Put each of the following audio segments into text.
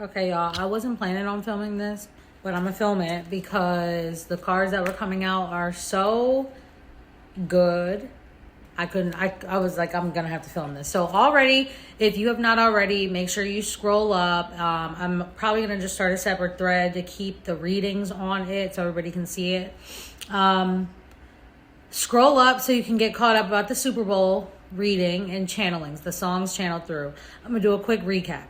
Okay, y'all, I wasn't planning on filming this, but I'm gonna film it because the cards that were coming out are so good. I was like, I'm gonna have to film this. So already, if you have not already, make sure you scroll up. I'm probably gonna just start a separate thread to keep the readings on it so everybody can see it. Scroll up so you can get caught up about the Super Bowl reading and channelings, the songs channeled through. I'm gonna do a quick recap.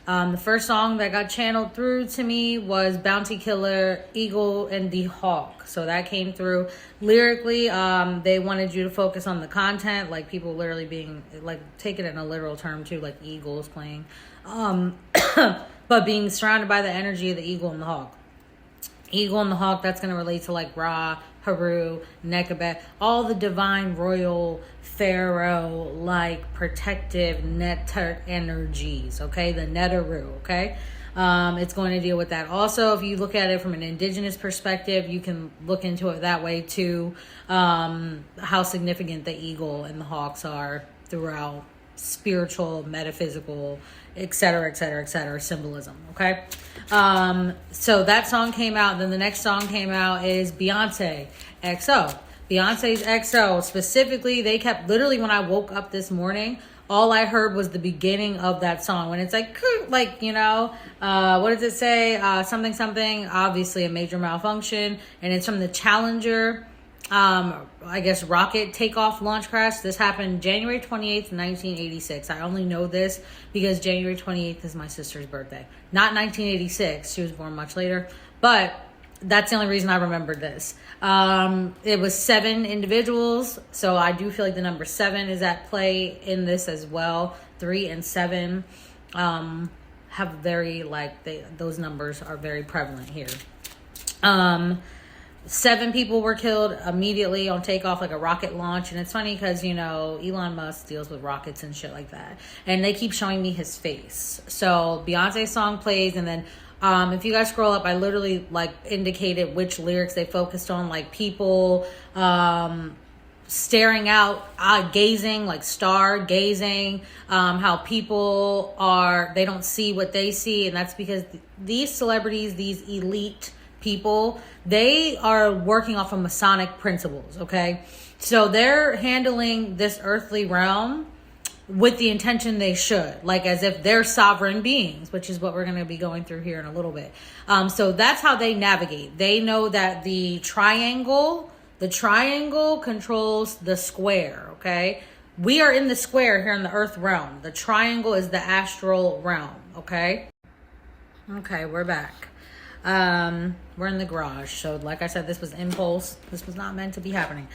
The first song that got channeled through to me was Bounty Killer, Eagle, and the Hawk. So that came through. Lyrically, they wanted you to focus on the content, like people literally being, like, take it in a literal term too, like eagles playing. But being surrounded by the energy of the eagle and the hawk. Eagle and the hawk, that's going to relate to like Ra, Haru, Nekabet, all the divine royal pharaoh like protective netter energies, okay? The Netaru, okay? It's going to deal with that. Also, if you look at it from an indigenous perspective, you can look into it that way too. How significant the eagle and the hawks are throughout spiritual, metaphysical, etc., symbolism, okay? So that song came out. Then the next song came out is Beyonce XO. Beyonce's XO. Specifically, they kept, literally when I woke up this morning, all I heard was the beginning of that song. When it's like, you know, what does it say? Something, obviously a major malfunction. And it's from the Challenger, I guess, rocket takeoff launch crash. This happened January 28th, 1986. I only know this because January 28th is my sister's birthday. Not 1986. She was born much later. But that's the only reason I remembered this. It was 7 individuals. So I do feel like the number 7 is at play in this as well. 3 and 7 have very, those numbers are very prevalent here. 7 people were killed immediately on takeoff, like a rocket launch. And it's funny because, you know, Elon Musk deals with rockets and shit like that. And they keep showing me his face. So Beyonce's song plays. And then if you guys scroll up, I literally like indicated which lyrics they focused on. Like people staring out, gazing, like star gazing. How people they don't see what they see. And that's because these celebrities, these elite people, they are working off of Masonic principles, okay? So they're handling this earthly realm with the intention they should, like as if they're sovereign beings, which is what we're going to be going through here in a little bit. So that's how they navigate. They know that the triangle controls the square, okay? We are in the square here in the earth realm. The triangle is the astral realm, okay? Okay, we're back. We're in the garage. So like I said, this was impulse. This was not meant to be happening.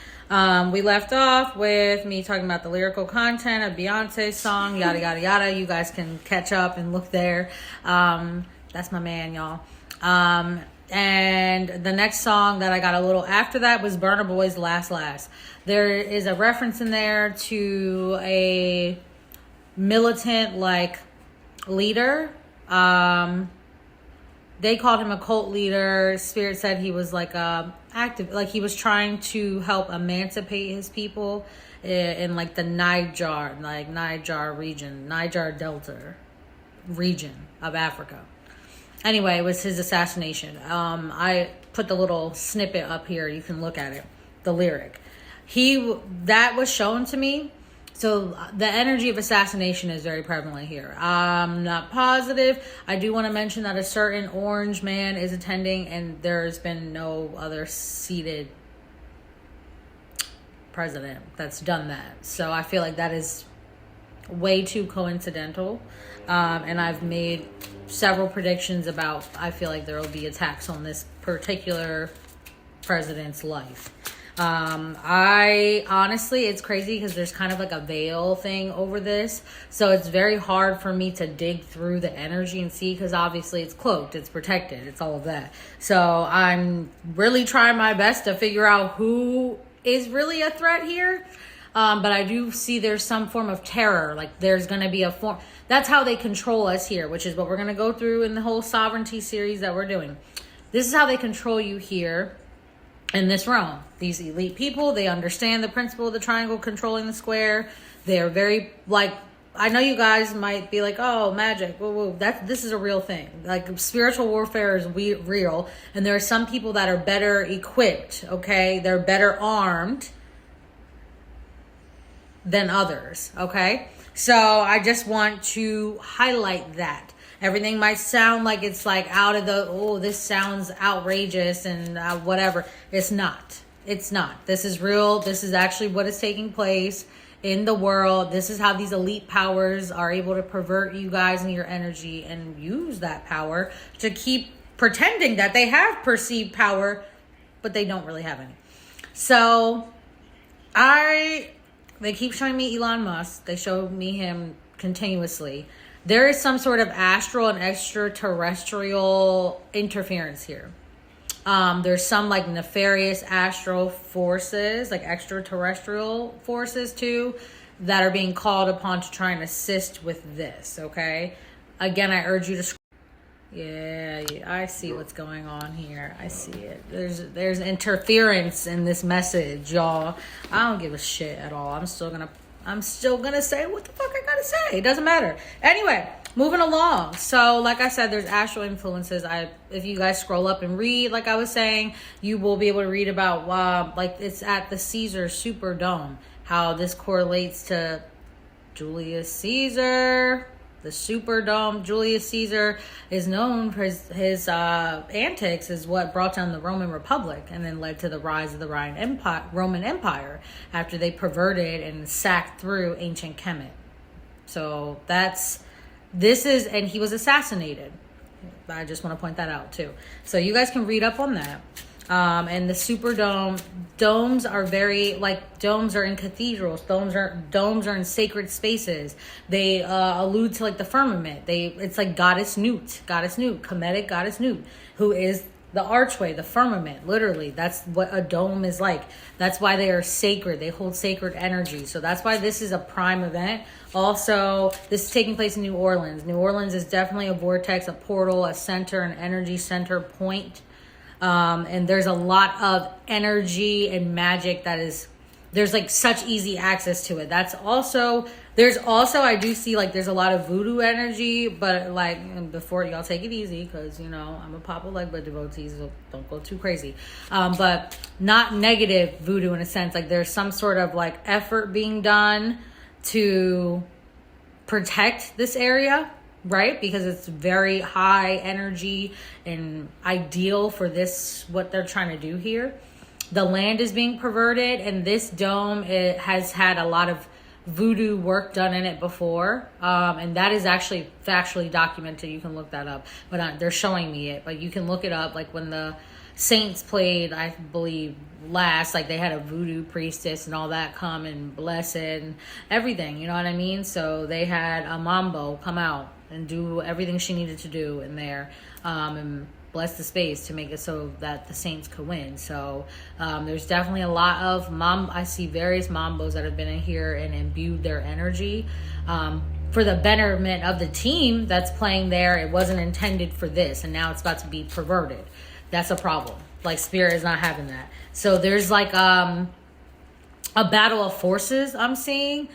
We left off with me talking about the lyrical content of Beyonce's song, yada, yada, yada. You guys can catch up and look there. That's my man, y'all. And the next song that I got a little after that was Burna Boy's Last. There is a reference in there to a militant, like, leader. They called him a cult leader. Spirit said he was like active, like he was trying to help emancipate his people in like the Niger region, Niger Delta region of Africa. Anyway, it was his assassination. I put the little snippet up here. You can look at it, the lyric. That was shown to me. So the energy of assassination is very prevalent here. I'm not positive. I do want to mention that a certain orange man is attending, and there's been no other seated president that's done that. So I feel like that is way too coincidental. And I've made several predictions about, I feel like there will be attacks on this particular president's life. I honestly, it's crazy because there's kind of like a veil thing over this. So it's very hard for me to dig through the energy and see, because obviously it's cloaked, it's protected, it's all of that. So I'm really trying my best to figure out who is really a threat here. But I do see there's some form of terror. Like there's going to be a form. That's how they control us here, which is what we're going to go through in the whole sovereignty series that we're doing. This is how they control you here in this realm. These elite people, they understand the principle of the triangle controlling the square. They're very, like, I know you guys might be like, oh, magic, woo woo. This is a real thing. Like, spiritual warfare is real, and there are some people that are better equipped, okay? They're better armed than others, okay? So I just want to highlight that. Everything might sound like it's like out of the, oh, this sounds outrageous and whatever. It's not. It's not. This is real. This is actually what is taking place in the world. This is how these elite powers are able to pervert you guys and your energy and use that power to keep pretending that they have perceived power, but they don't really have any. So they keep showing me Elon Musk. They show me him continuously. There is some sort of astral and extraterrestrial interference here. There's some like nefarious astral forces, like extraterrestrial forces too, that are being called upon to try and assist with this, okay? Again, I urge you to yeah, I see what's going on here. I see it. There's interference in this message, y'all. I don't give a shit at all. I'm still gonna say what the fuck I gotta say. It doesn't matter. Anyway, moving along. So, like I said, there's astral influences. If you guys scroll up and read, like I was saying, you will be able to read about like it's at the Caesar Superdome, how this correlates to Julius Caesar. The Superdome. Julius Caesar is known for his antics is what brought down the Roman Republic and then led to the rise of the Roman Empire after they perverted and sacked through ancient Kemet. So and he was assassinated. I just want to point that out too. So you guys can read up on that. And the domes are very, like, domes are in cathedrals. Domes are in sacred spaces. They allude to like the firmament. It's like goddess Nut, Kemetic goddess Nut, who is the archway, the firmament. Literally, that's what a dome is like. That's why they are sacred. They hold sacred energy. So that's why this is a prime event. Also, this is taking place in New Orleans. New Orleans is definitely a vortex, a portal, a center, an energy center point. And there's a lot of energy and magic there's like such easy access to it. There's also, I do see like there's a lot of voodoo energy, but like before y'all take it easy, cause you know, I'm a Papa Legba devotee, so don't go too crazy. But not negative voodoo in a sense, like there's some sort of like effort being done to protect this area. Right? Because it's very high energy and ideal for what they're trying to do here. The land is being perverted, and this dome, it has had a lot of voodoo work done in it before. And that is actually factually documented. You can look that up. But they're showing me it. But you can look it up. Like when the Saints played, I believe, last, like they had a voodoo priestess and all that come and bless it and everything. You know what I mean? So they had a mambo come out and do everything she needed to do in there, and bless the space to make it so that the Saints could win. So there's definitely a lot of I see various mambos that have been in here and imbued their energy for the betterment of the team that's playing there. It wasn't intended for this, and now it's about to be perverted. That's a problem. Like, Spirit is not having that. So there's like a battle of forces I'm seeing.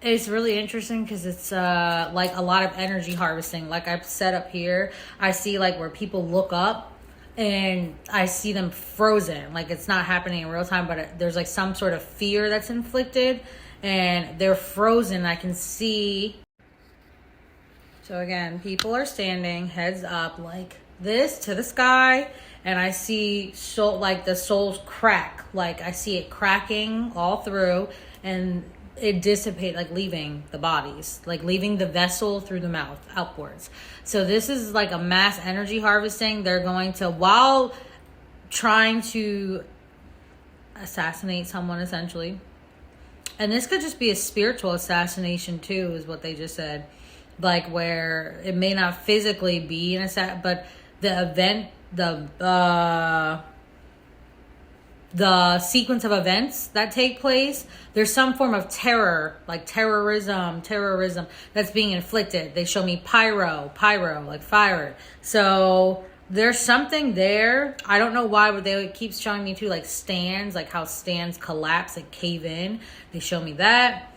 It's really interesting because it's like a lot of energy harvesting. Like I've set up here, I see like where people look up and I see them frozen. Like it's not happening in real time, but there's like some sort of fear that's inflicted and they're frozen. I can see. So again, people are standing heads up like this to the sky, and I see like the souls crack. Like I see it cracking all through, and it dissipate, like leaving the bodies, like leaving the vessel through the mouth outwards. So this is like a mass energy harvesting. They're going to, while trying to assassinate someone essentially, and this could just be a spiritual assassination too, is what they just said. Like where it may not physically be an assassin, but the event, the sequence of events that take place, there's some form of terror, like terrorism that's being inflicted. They show me pyro, like fire. So there's something there. I don't know why, but they keep showing me too, like stands, like how stands collapse, like cave in. They show me that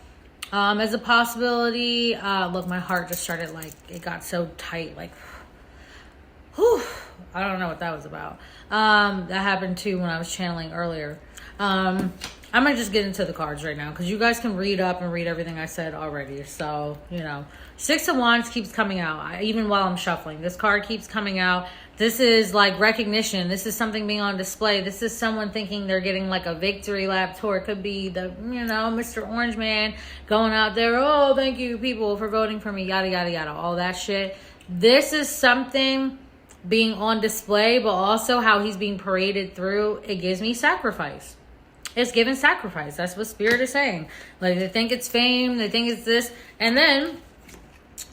as a possibility. Look, my heart just started, like, it got so tight, like, whew. I don't know what that was about. That happened too when I was channeling earlier. I'm going to just get into the cards right now because you guys can read up and read everything I said already. So, you know, Six of Wands keeps coming out. Even while I'm shuffling, this card keeps coming out. This is like recognition. This is something being on display. This is someone thinking they're getting like a victory lap tour. It could be the, you know, Mr. Orange Man going out there. Oh, thank you people for voting for me. Yada, yada, yada. All that shit. This is something being on display, but also how he's being paraded through. It gives me sacrifice. It's given sacrifice. That's what Spirit is saying. Like, they think it's fame. They think it's this. And then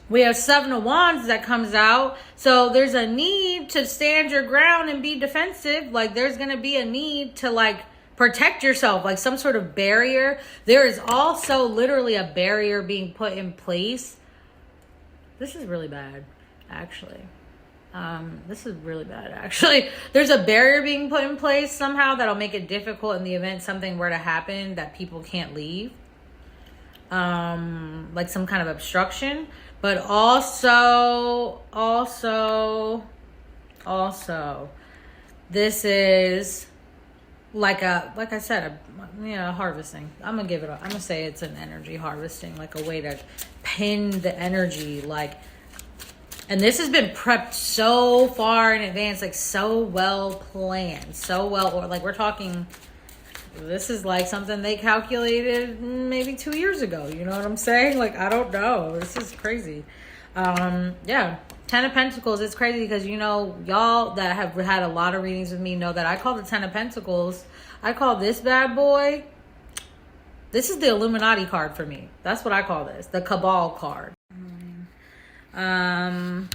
we have Seven of Wands that comes out. So there's a need to stand your ground and be defensive. Like, there's going to be a need to, like, protect yourself. Like, some sort of barrier. There is also literally a barrier being put in place. This is really bad, actually. This is really bad, actually. There's a barrier being put in place somehow that'll make it difficult in the event something were to happen that people can't leave. Like some kind of obstruction. But also, this is like I said, harvesting. I'm gonna say it's an energy harvesting, like a way to pin the energy, like. And this has been prepped so far in advance, like so well planned, so well, or like we're talking, this is like something they calculated maybe 2 years ago. You know what I'm saying? Like, I don't know. This is crazy. Yeah. 10 of Pentacles. It's crazy because, you know, y'all that have had a lot of readings with me know that I call the 10 of Pentacles. I call this bad boy. This is the Illuminati card for me. That's what I call this. The Cabal card. I'm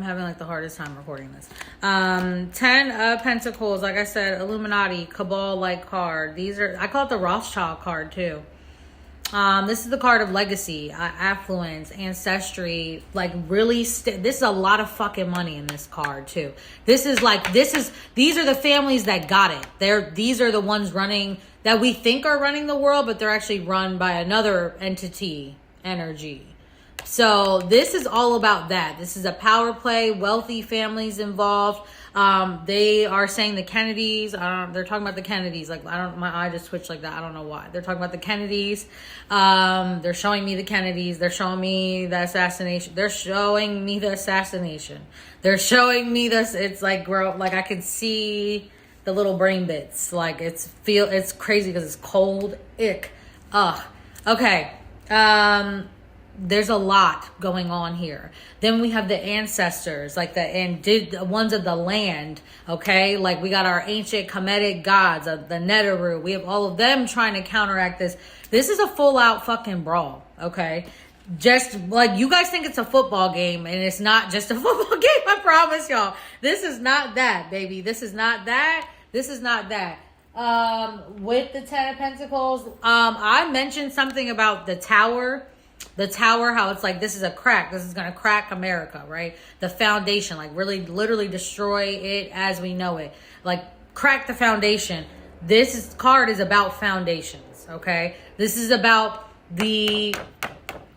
having like the hardest time recording this. 10 of Pentacles, like I said, Illuminati, Cabal like card. These are, I call it the Rothschild card too. This is the card of legacy, affluence, ancestry, like really, this is a lot of fucking money in this card too. These are the families that got it. These are the ones running, that we think are running the world, but they're actually run by another entity, energy. So this is all about that. This is a power play, wealthy families involved. They are saying the Kennedys, they're talking about the Kennedys. Like, my eye just twitched like that. I don't know why. They're talking about the Kennedys. They're showing me the Kennedys. They're showing me the assassination. They're showing me this. It's like, like I can see the little brain bits. Like, it's crazy because it's cold. Ick. Ugh. Okay. There's a lot going on here. Then we have the ancestors, like the ones of the land, okay? Like, we got our ancient Kemetic gods of the Neteru. We have all of them trying to counteract this. This is a full out fucking brawl, okay? Just like, you guys think it's a football game, and it's not just a football game, I promise y'all. This is not that, baby. This is not that. This is not that. With the 10 of Pentacles, I mentioned something about the tower. The tower, how it's like, this is a crack. This is going to crack America, right? The foundation, like really, literally destroy it as we know it. Like, crack the foundation. This card is about foundations, okay? This is about the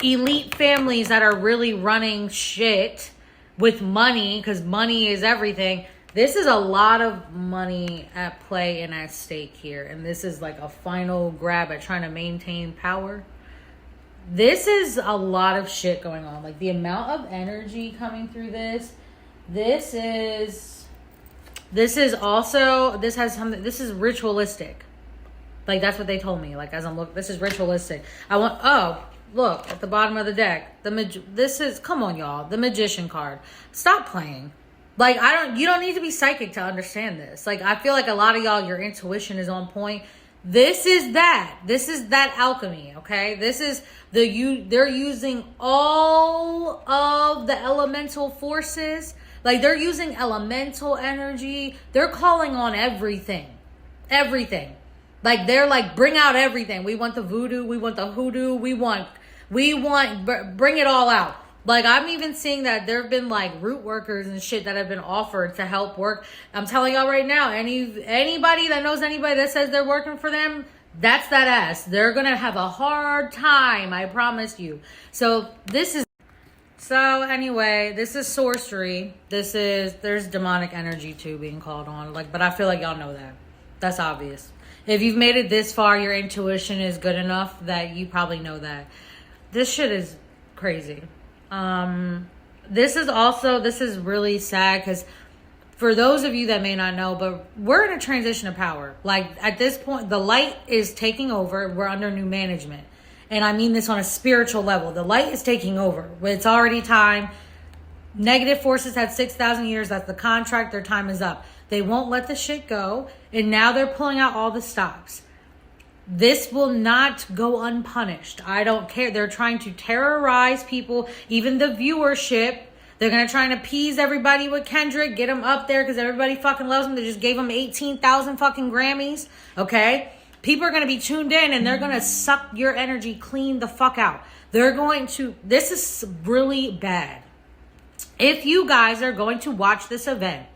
elite families that are really running shit with money, because money is everything. This is a lot of money at play and at stake here. And this is like a final grab at trying to maintain power. This is a lot of shit going on. Like, the amount of energy coming through this. This is also, this has something, this is ritualistic. Like, that's what they told me. Like, as I'm looking, this is ritualistic. Look, at the bottom of the deck. Come on, y'all. The Magician card. Stop playing. Like, you don't need to be psychic to understand this. Like, I feel like a lot of y'all, your intuition is on point. This is that alchemy, okay? This is they're using all of the elemental forces. Like, they're using elemental energy. They're calling on everything. Like, they're like, bring out everything. We want the voodoo. We want the hoodoo. We want, bring it all out. Like, I'm even seeing that there have been like root workers and shit that have been offered to help work. I'm telling y'all right now, anybody that knows anybody that says they're working for them, that's that ass. They're gonna have a hard time, I promise you. So anyway, this is sorcery. There's demonic energy too being called on. Like, but I feel like y'all know that. That's obvious. If you've made it this far, your intuition is good enough that you probably know that. This shit is crazy. This is really sad because for those of you that may not know, but we're in a transition of power. Like, at this point, the light is taking over. We're under new management. And I mean this on a spiritual level. The light is taking over. It's already time. Negative forces had 6,000 years. That's the contract. Their time is up. They won't let the shit go. And now they're pulling out all the stops. This will not go unpunished. I don't care. They're trying to terrorize people, even the viewership. They're going to try and appease everybody with Kendrick, get him up there because everybody fucking loves him. They just gave him 18,000 fucking Grammys. Okay? People are going to be tuned in and they're going to suck your energy clean the fuck out. This is really bad. If you guys are going to watch this event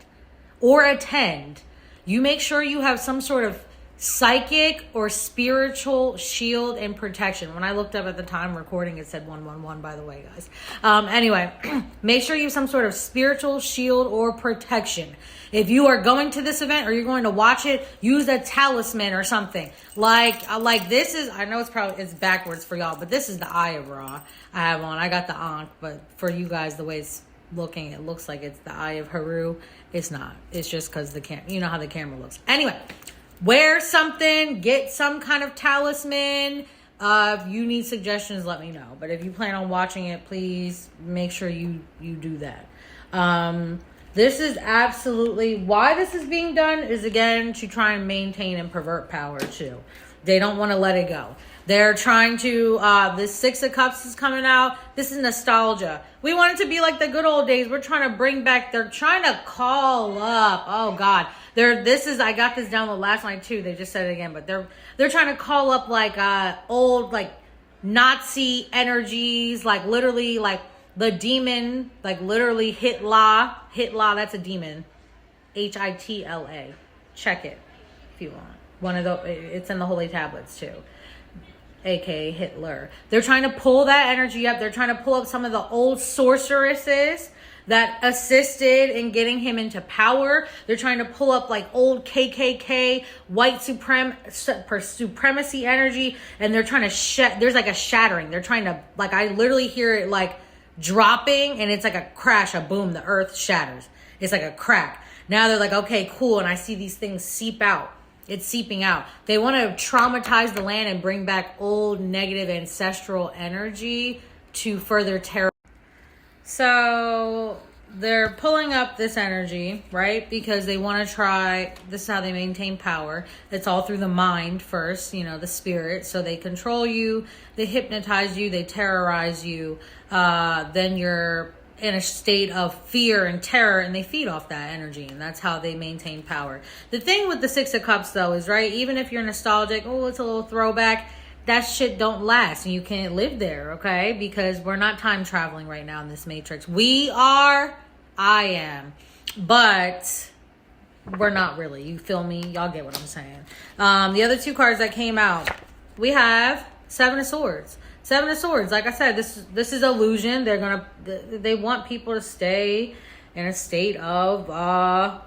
or attend, you make sure you have some sort of psychic or spiritual shield and protection. When I looked up at the time recording, it said 111, by the way, guys. Anyway, make sure you have some sort of spiritual shield or protection. If you are going to this event or you're going to watch it, use a talisman or something. Like this is, I know it's backwards for y'all, but this is the Eye of Ra I have on. I got the Ankh, but for you guys, the way it's looking, it looks like it's the Eye of Haru. It's not. It's just because you know how the camera looks. Anyway, wear something, get some kind of talisman. If you need suggestions, let me know. But if you plan on watching it, please make sure you do that. This is absolutely why this is being done is, again, to try and maintain and pervert power too. They don't want to let it go. They're trying to, this Six of Cups is coming out. This is nostalgia. We want it to be like the good old days. We're trying to bring back, they're trying to call up. Oh God. I got this down the last night too. They just said it again, but they're trying to call up like, old, like Nazi energies, like literally like the demon, like literally Hitler, that's a demon. Hitla. Check it if you want. One of the, it's in the Holy Tablets too. AKA Hitler. They're trying to pull that energy up. They're trying to pull up some of the old sorceresses that assisted in getting him into power. They're trying to pull up like old KKK, white supremacy energy. And they're trying to there's like a shattering. They're trying to, like, I literally hear it like dropping and it's like a crash, a boom, the earth shatters. It's like a crack. Now they're like, okay, cool. And I see these things seep out. It's seeping out. They want to traumatize the land and bring back old negative ancestral energy to further terror. So they're pulling up this energy, right? Because they want to try, this is how they maintain power. It's all through the mind first, the spirit. So they control you, they hypnotize you, they terrorize you. Then you're in a state of fear and terror, and they feed off that energy, and that's how they maintain power. The thing with the Six of Cups though is, right, even if you're nostalgic, oh, it's a little throwback, that shit don't last and you can't live there, okay? Because we're not time traveling right now in this matrix. I am, but we're not really, you feel me? Y'all get what I'm saying. The other two cards that came out, we have Seven of Swords. Seven of Swords, like I said, this is illusion. They want people to stay in a state of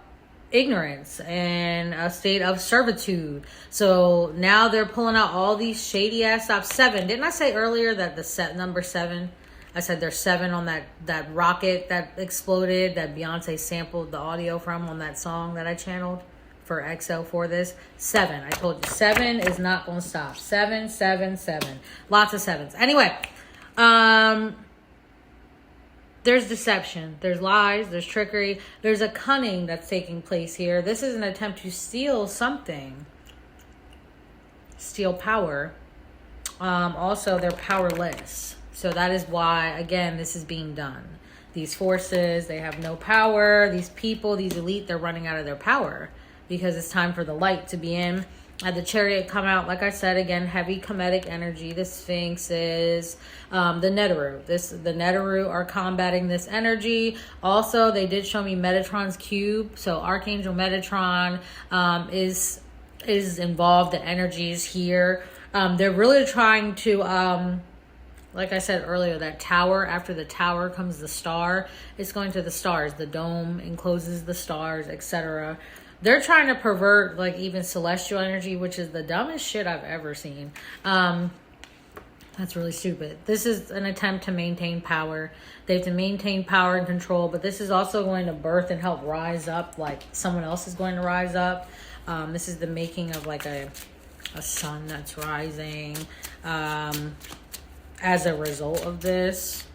ignorance and a state of servitude. So now they're pulling out all these shady ass stops. Seven. Didn't I say earlier that the number 7? I said there's 7 on that rocket that exploded that Beyonce sampled the audio from on that song that I channeled for XO for this. 7. I told you 7 is not going to stop. 7, 7, 7. Lots of 7s. Anyway, there's deception. There's lies. There's trickery. There's a cunning that's taking place here. This is an attempt to steal something. Steal power. Also, they're powerless. So that is why, again, this is being done. These forces, they have no power. These people, these elite, they're running out of their power. Because it's time for the light to be in. Had the Chariot come out. Like I said, again, heavy comedic energy. The Sphinx is the Neteru. The Neteru are combating this energy. Also, they did show me Metatron's cube. So Archangel Metatron is involved. The energies here. They're really trying to, like I said earlier, that tower. After the tower comes the star. It's going to the stars. The dome encloses the stars, etc. They're trying to pervert like even celestial energy, which is the dumbest shit I've ever seen. That's really stupid. This is an attempt to maintain power. They have to maintain power and control, but this is also going to birth and help rise up, like someone else is going to rise up. This is the making of like a sun that's rising as a result of this.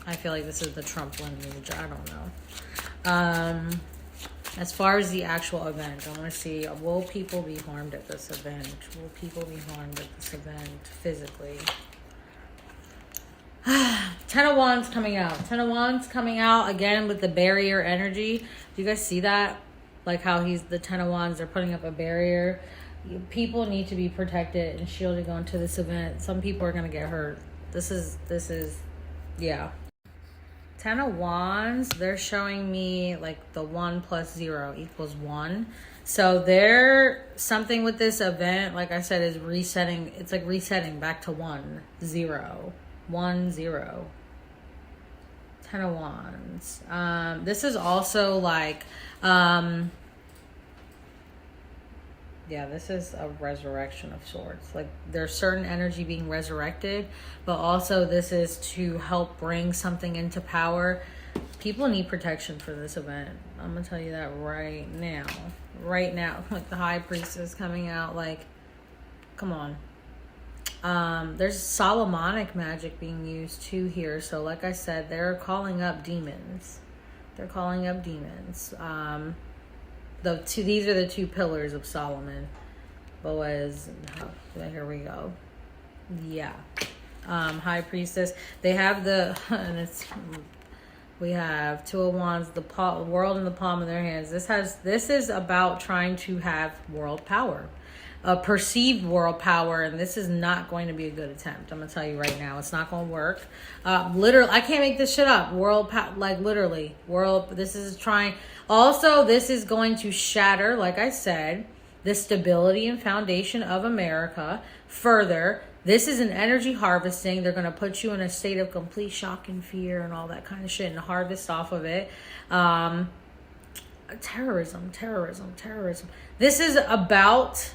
I feel like this is the Trump lineage. I don't know. As far as the actual event, I want to see, will people be harmed at this event? Will people be harmed at this event physically? Ten of Wands coming out. Ten of Wands coming out again with the barrier energy. Do you guys see that? Like how the Ten of Wands, they're putting up a barrier. People need to be protected and shielded going to this event. Some people are going to get hurt. This is, yeah. Ten of Wands, they're showing me like the 1 + 0 = 1. So they're something with this event, like I said, is resetting. It's like resetting back to 1, 0, 1, 0. Ten of Wands. This is also like, yeah, this is a resurrection of sorts. Like there's certain energy being resurrected, but also this is to help bring something into power. People need protection for this event. I'm gonna tell you that right now. Right now, like the High Priestess coming out. Like, come on. There's Solomonic magic being used too here. So, like I said, they're calling up demons. They're calling up demons. These are the two pillars of Solomon. Boaz. Here we go. Yeah. High Priestess. They have we have Two of Wands, the world in the palm of their hands. This is about trying to have world power. Perceived world power, and this is not going to be a good attempt. I'm gonna tell you right now, it's not gonna work. Literally, I can't make this shit up. Literally, this is trying. Also, this is going to shatter, like I said, the stability and foundation of America. Further, this is an energy harvesting. They're gonna put you in a state of complete shock and fear and all that kind of shit, and harvest off of it. Terrorism. This is about.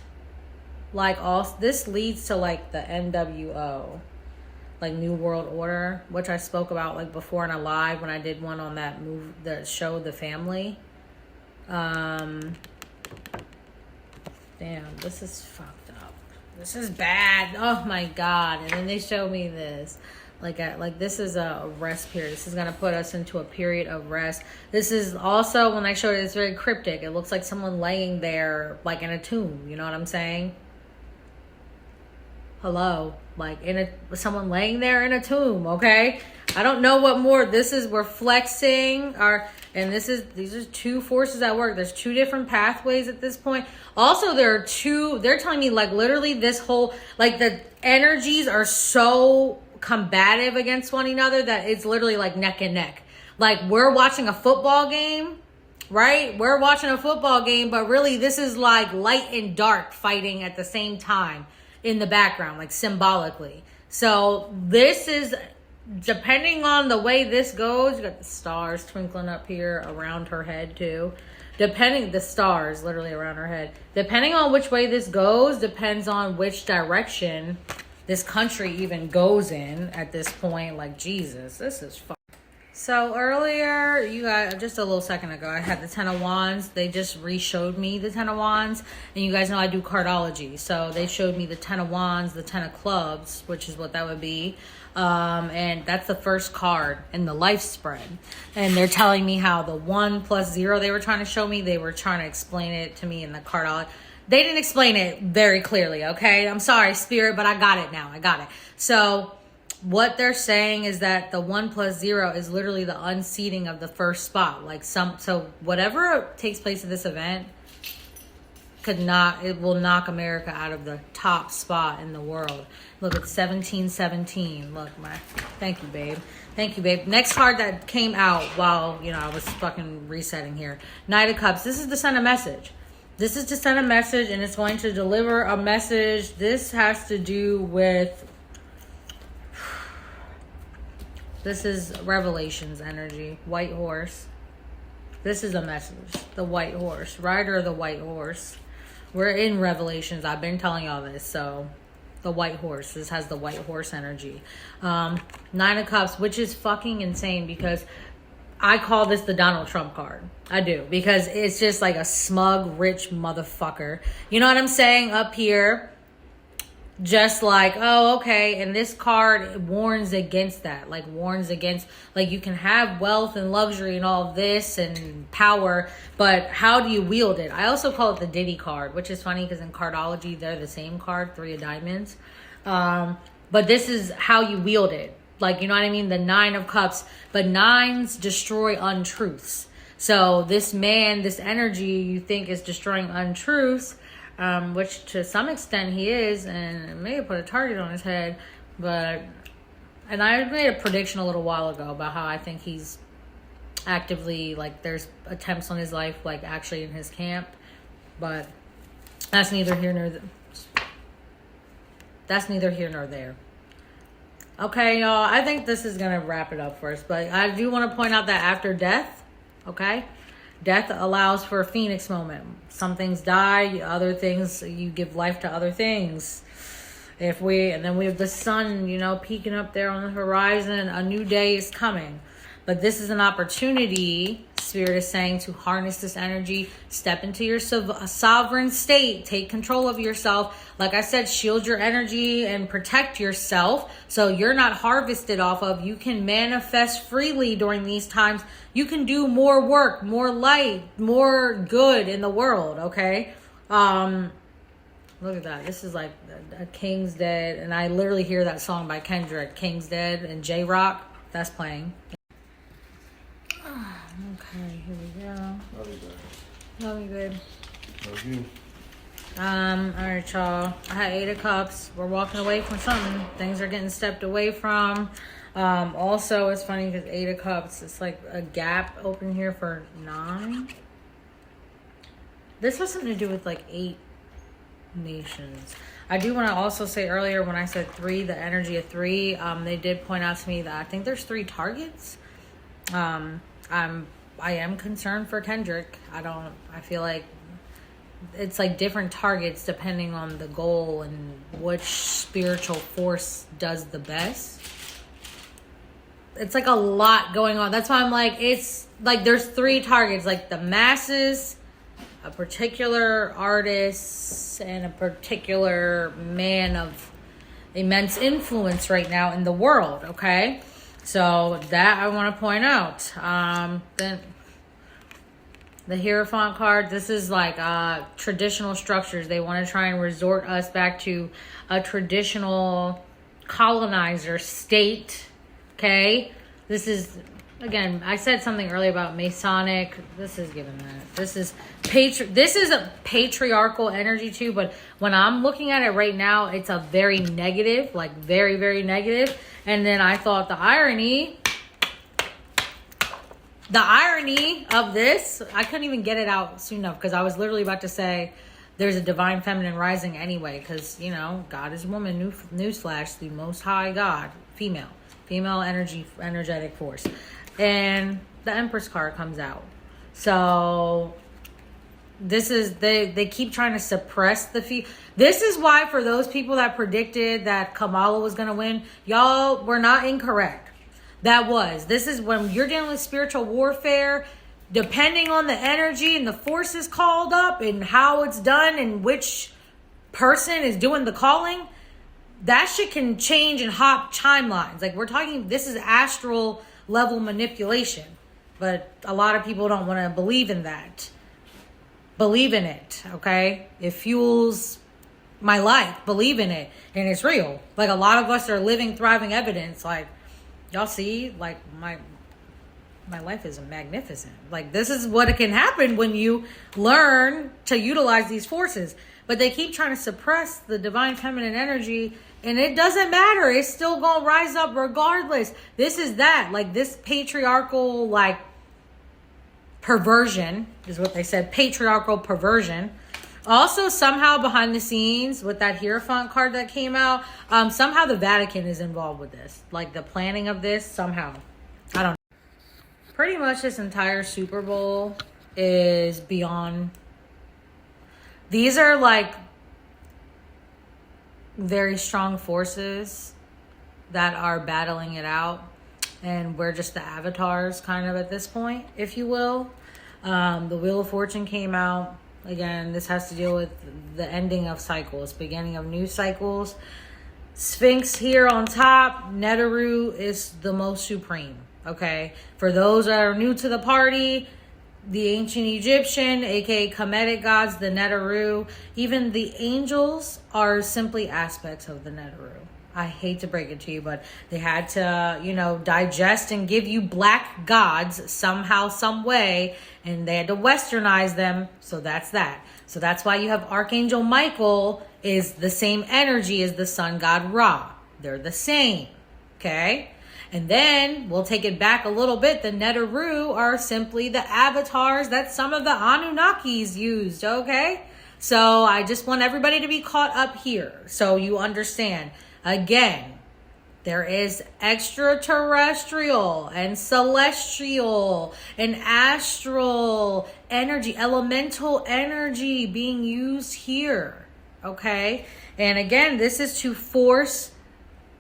This leads to like the NWO, like New World Order, which I spoke about like before in a live when I did one on that the show The Family. Damn, this is fucked up. This is bad. Oh my god! And then they show me this, like this is a rest period. This is gonna put us into a period of rest. This is also, when I showed it, it's very cryptic. It looks like someone laying there, like in a tomb. You know what I'm saying? Hello, like someone laying there in a tomb. Okay, I don't know what more. This is, we're flexing these are two forces at work. There's two different pathways at this point. Also, they're telling me like literally this whole, like the energies are so combative against one another that it's literally like neck and neck. Like we're watching a football game, right? We're watching a football game, but really this is like light and dark fighting at the same time in the background, like symbolically. So this is, depending on the way this goes, you got the stars twinkling up here around her head too. The stars literally around her head. Depending on which way this goes, depends on which direction this country even goes in at this point. Like, Jesus, this is fun. So earlier, you guys, just a little second ago, I had the Ten of Wands. They just re-showed me the Ten of Wands. And you guys know I do cardology. So they showed me the Ten of Wands, the Ten of Clubs, which is what that would be. And that's the first card in the life spread. And they're telling me how the 1 + 0 they were trying to show me, they were trying to explain it to me in the cardology. They didn't explain it very clearly, okay? I'm sorry, Spirit, but I got it now. I got it. So what they're saying is that the 1 + 0 is literally the unseating of the first spot. So whatever takes place at this event, it will knock America out of the top spot in the world. Look at 1717. Look, thank you, babe. Thank you, babe. Next card that came out while, I was fucking resetting here. Knight of Cups. This is to send a message. This is to send a message, and it's going to deliver a message. This has to do with... This is Revelations energy. White horse. This is a message. The white horse. Rider of the white horse. We're in Revelations. I've been telling y'all this. So, the white horse. This has the white horse energy. Nine of Cups, which is fucking insane because I call this the Donald Trump card. I do. Because it's just like a smug, rich motherfucker. You know what I'm saying? Up here. Just like, oh, okay. And this card warns against that. Like, warns against, like, you can have wealth and luxury and all this and power, but how do you wield it? I also call it the Diddy card, which is funny because in cardology, they're the same card, 3 of diamonds. But this is how you wield it. Like, you know what I mean? The 9 of Cups. But 9s destroy untruths. So this man, this energy you think is destroying untruths, which to some extent he is, and it may have put a target on his head, and I made a prediction a little while ago about how I think he's actively, like, there's attempts on his life, like, actually in his camp, but that's neither here nor there. Okay, y'all, I think this is going to wrap it up for us, but I do want to point out that after death, okay, death allows for a phoenix moment. Some things die, other things, you give life to other things. And then we have the sun, peeking up there on the horizon. A new day is coming. But this is an opportunity, Spirit is saying, to harness this energy, step into your sovereign state, take control of yourself. Like I said, shield your energy and protect yourself so you're not harvested off of. You can manifest freely during these times. You can do more work, more light, more good in the world, okay? Look at that. This is like a King's Dead, and I literally hear that song by Kendrick, King's Dead, and J-Rock. That's playing. Okay, here we go. Love you, babe. Love you, babe. Love you. Alright, y'all. I had 8 of Cups. We're walking away from something. Things are getting stepped away from. Also, it's funny because 8 of Cups, it's like a gap open here for 9. This has something to do with like 8 nations. I do want to also say earlier when I said 3, the energy of 3, they did point out to me that I think there's 3 targets. I am concerned for Kendrick. I feel like it's like different targets depending on the goal and which spiritual force does the best. It's like a lot going on. That's why I'm like, it's like there's 3 targets, like the masses, a particular artist, and a particular man of immense influence right now in the world, okay? So that I want to point out. Then the Hierophant card, this is like traditional structures. They want to try and resort us back to a traditional colonizer state. Okay? This is, again, I said something earlier about Masonic. This is given that. This is a patriarchal energy too, but when I'm looking at it right now, it's a very negative, like very, very negative. And then I thought the irony of this, I couldn't even get it out soon enough because I was literally about to say there's a divine feminine rising anyway because, God is a woman, newsflash, the most high God, female energetic force. And the Empress card comes out. So this is, they keep trying to suppress this is why for those people that predicted that Kamala was going to win, y'all were not incorrect. This is when you're dealing with spiritual warfare, depending on the energy and the forces called up and how it's done and which person is doing the calling, that shit can change and hop timelines. Like we're talking, this is astral level manipulation, but a lot of people don't want to believe in that. Believe in it, okay? It fuels my life. Believe in it, and it's real. Like a lot of us are living, thriving evidence. Like y'all see, like my life is magnificent. Like, this is what it can happen when you learn to utilize these forces. But they keep trying to suppress the divine feminine energy, and it doesn't matter. It's still going to rise up regardless. This is that. Like, this patriarchal, like, perversion is what they said. Patriarchal perversion. Also, somehow behind the scenes with that Hierophant card that came out, somehow the Vatican is involved with this. Like, the planning of this, somehow. I don't know. Pretty much this entire Super Bowl is beyond. These are like very strong forces that are battling it out. And we're just the avatars kind of at this point, if you will. The Wheel of Fortune came out. Again, this has to deal with the ending of cycles, beginning of new cycles. Sphinx here on top. Neteru is the most supreme. Okay, for those that are new to the party, the ancient Egyptian, aka Kemetic gods, the Neteru, even the angels are simply aspects of the Neteru. I hate to break it to you, but they had to, digest and give you black gods somehow, some way, and they had to westernize them. So that's that. So that's why you have Archangel Michael is the same energy as the sun god Ra. They're the same. Okay. And then we'll take it back a little bit. The Neteru are simply the avatars that some of the Anunnakis used, okay? So I just want everybody to be caught up here so you understand. Again, there is extraterrestrial and celestial and astral energy, elemental energy being used here, okay? And again, this is to force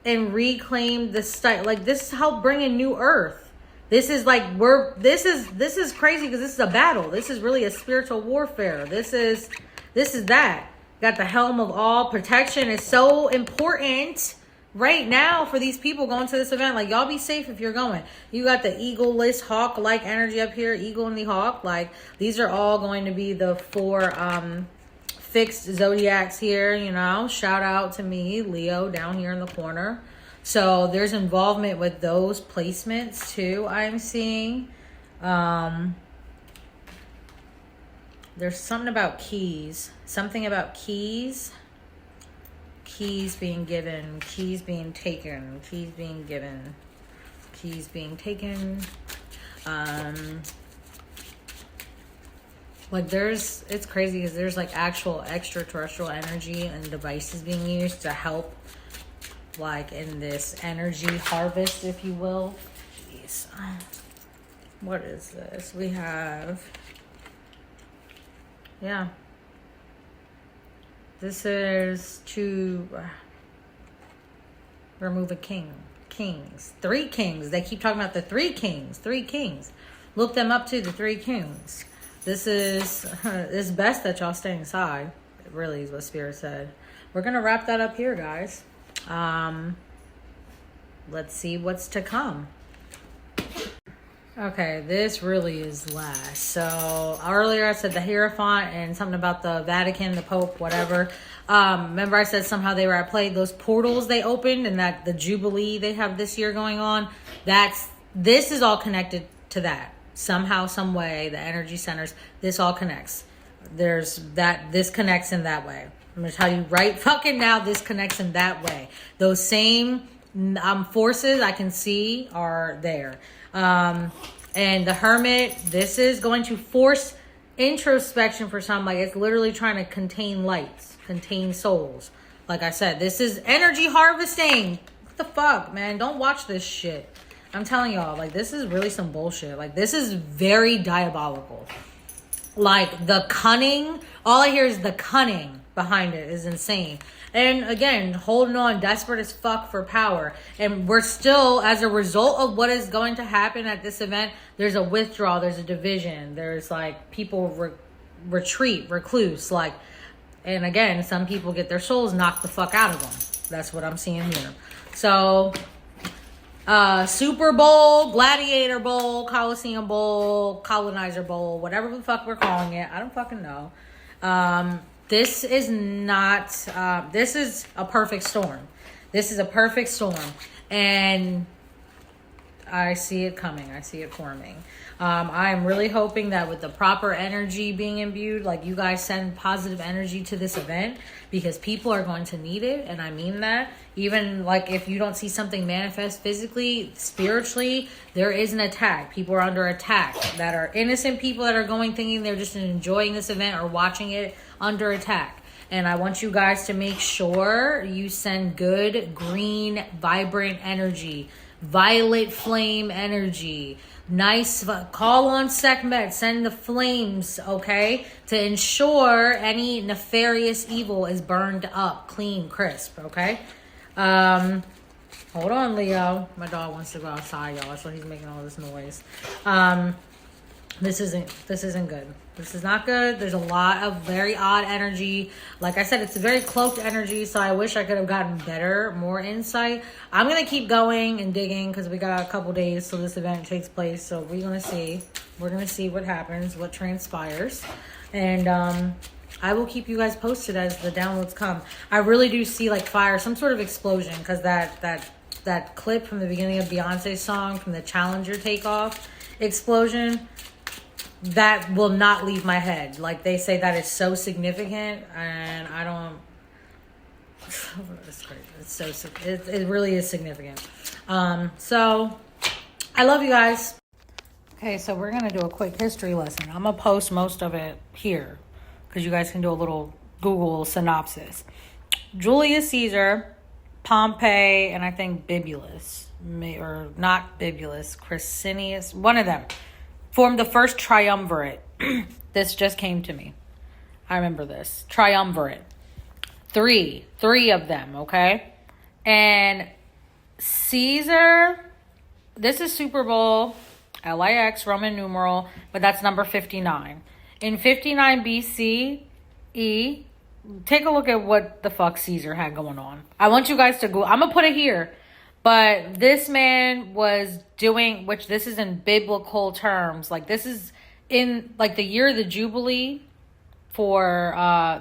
and reclaim the style. Like, this help bring a new earth. This is like this is crazy because this is a battle. This is really a spiritual warfare. This is that. Got the helm of all protection. Is so important right now for these people going to this event. Like, y'all be safe if you're going. You got the eagle-less hawk-like energy up here, eagle and the hawk. Like, these are all going to be the 4 fixed zodiacs here, shout out to me, Leo, down here in the corner. So there's involvement with those placements too, I'm seeing. There's something about keys, keys being given, keys being taken, keys being given, keys being taken. Like, it's crazy because there's like actual extraterrestrial energy and devices being used to help, like, in this energy harvest, if you will. Jeez. What is this? We have, yeah. This is to remove a kings. 3 kings. They keep talking about the 3 kings. 3 kings. Look them up to the 3 kings. This is, it's best that y'all stay inside. It really is what Spirit said. We're going to wrap that up here, guys. Let's see what's to come. Okay, this really is last. So earlier I said the Hierophant and something about the Vatican, the Pope, whatever. Remember I said somehow they were at play. Those portals they opened and that the Jubilee they have this year going on. This is all connected to that. Somehow, some way, the energy centers, this all connects. This connects in that way. I'm going to tell you right fucking now, this connects in that way. Those same forces I can see are there. And the Hermit, this is going to force introspection for some. Like, it's literally trying to contain lights, contain souls. Like I said, this is energy harvesting. What the fuck, man? Don't watch this shit. I'm telling y'all, like, this is really some bullshit. Like, this is very diabolical. Like, the cunning, all I hear is the cunning behind it is insane. And again, holding on, desperate as fuck for power. And we're still, as a result of what is going to happen at this event, there's a withdrawal, there's a division. There's, like, people retreat, recluse. Like, and again, some people get their souls knocked the fuck out of them. That's what I'm seeing here. So, Super Bowl, Gladiator Bowl, Colosseum Bowl, Colonizer Bowl, whatever the fuck we're calling it. I don't fucking know. This is not, this is a perfect storm. This is a perfect storm. And I see it coming. I see it forming. I'm really hoping that with the proper energy being imbued, like you guys send positive energy to this event because people are going to need it. And I mean that. Even like if you don't see something manifest physically, spiritually, there is an attack. People are under attack that are innocent people that are going thinking they're just enjoying this event or watching it under attack. And I want you guys to make sure you send good, green, vibrant energy, violet flame energy. Nice, call on Sekhmet, send the flames, okay? To ensure any nefarious evil is burned up, clean, crisp, okay? Hold on, Leo. My dog wants to go outside, y'all. That's why he's making all this noise. This isn't good. This is not good. There's a lot of very odd energy. Like I said, it's a very cloaked energy, so I wish I could have gotten better, more insight. I'm going to keep going and digging because we got a couple days till this event takes place. So we're going to see. We're going to see what happens, what transpires. And I will keep you guys posted as the downloads come. I really do see like fire, some sort of explosion, because that clip from the beginning of Beyonce's song, from the Challenger takeoff explosion, that will not leave my head. Like they say that is so significant, and I don't. It's crazy. It's so it really is significant. So I love you guys. Okay, so we're gonna do a quick history lesson. I'm gonna post most of it here because you guys can do a little Google synopsis. Julius Caesar, Pompey, and I think Bibulus, or not Bibulus, Crescinius, one of them, formed the first triumvirate. This just came to me. I remember this. Triumvirate. Three of them, okay? And Caesar, this is Super Bowl, LIX, Roman numeral, but that's number 59. In 59 BCE, take a look at what the fuck Caesar had going on. I want you guys to go. I'm going to put it here. But this man was doing, which this is in biblical terms, like this is in like the year of the Jubilee for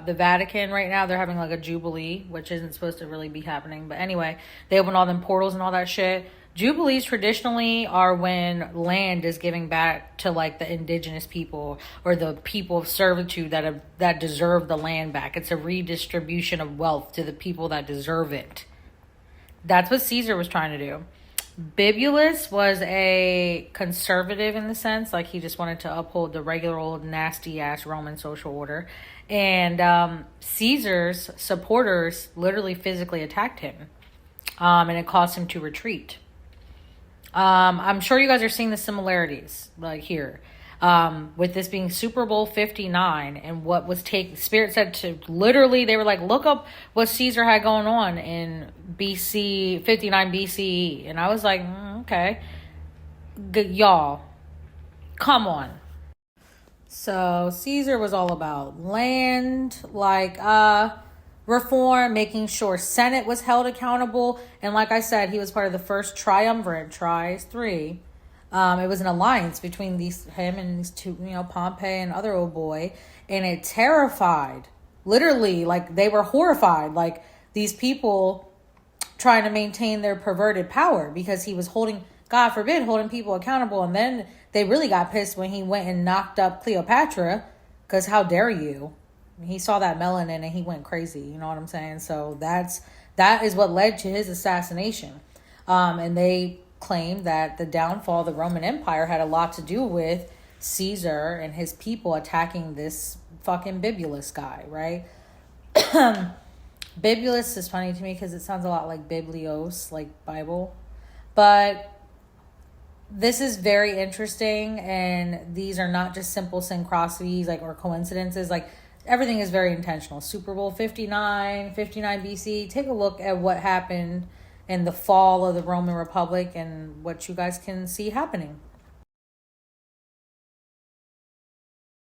the Vatican right now. They're having like a Jubilee, which isn't supposed to really be happening. But anyway, they open all them portals and all that shit. Jubilees traditionally are when land is giving back to like the indigenous people or the people of servitude that deserve the land back. It's a redistribution of wealth to the people that deserve it. That's what Caesar was trying to do. Bibulus was a conservative in the sense, like he just wanted to uphold the regular old nasty ass Roman social order. And Caesar's supporters literally physically attacked him. And it caused him to retreat. I'm sure you guys are seeing the similarities like here. With this being Super Bowl 59 and what was taken, Spirit said to literally, they were like, look up what Caesar had going on in 59 BCE. And I was like, okay, y'all, come on. So Caesar was all about land, like, reform, making sure Senate was held accountable. And like I said, he was part of the first triumvirate, three. It was an alliance between him and these two, Pompey and other old boy. And it terrified, literally, like they were horrified, like these people trying to maintain their perverted power because he was God forbid, holding people accountable. And then they really got pissed when he went and knocked up Cleopatra because how dare you? He saw that melanin and he went crazy. You know what I'm saying? So that is what led to his assassination. And they claimed that the downfall of the Roman Empire had a lot to do with Caesar and his people attacking this fucking Bibulus guy, right? Bibulus is funny to me because it sounds a lot like Biblios, like Bible. But this is very interesting, and these are not just simple synchronicities or coincidences. Like, everything is very intentional. Super Bowl 59 BC. Take a look at what happened in the fall of the Roman Republic and what you guys can see happening.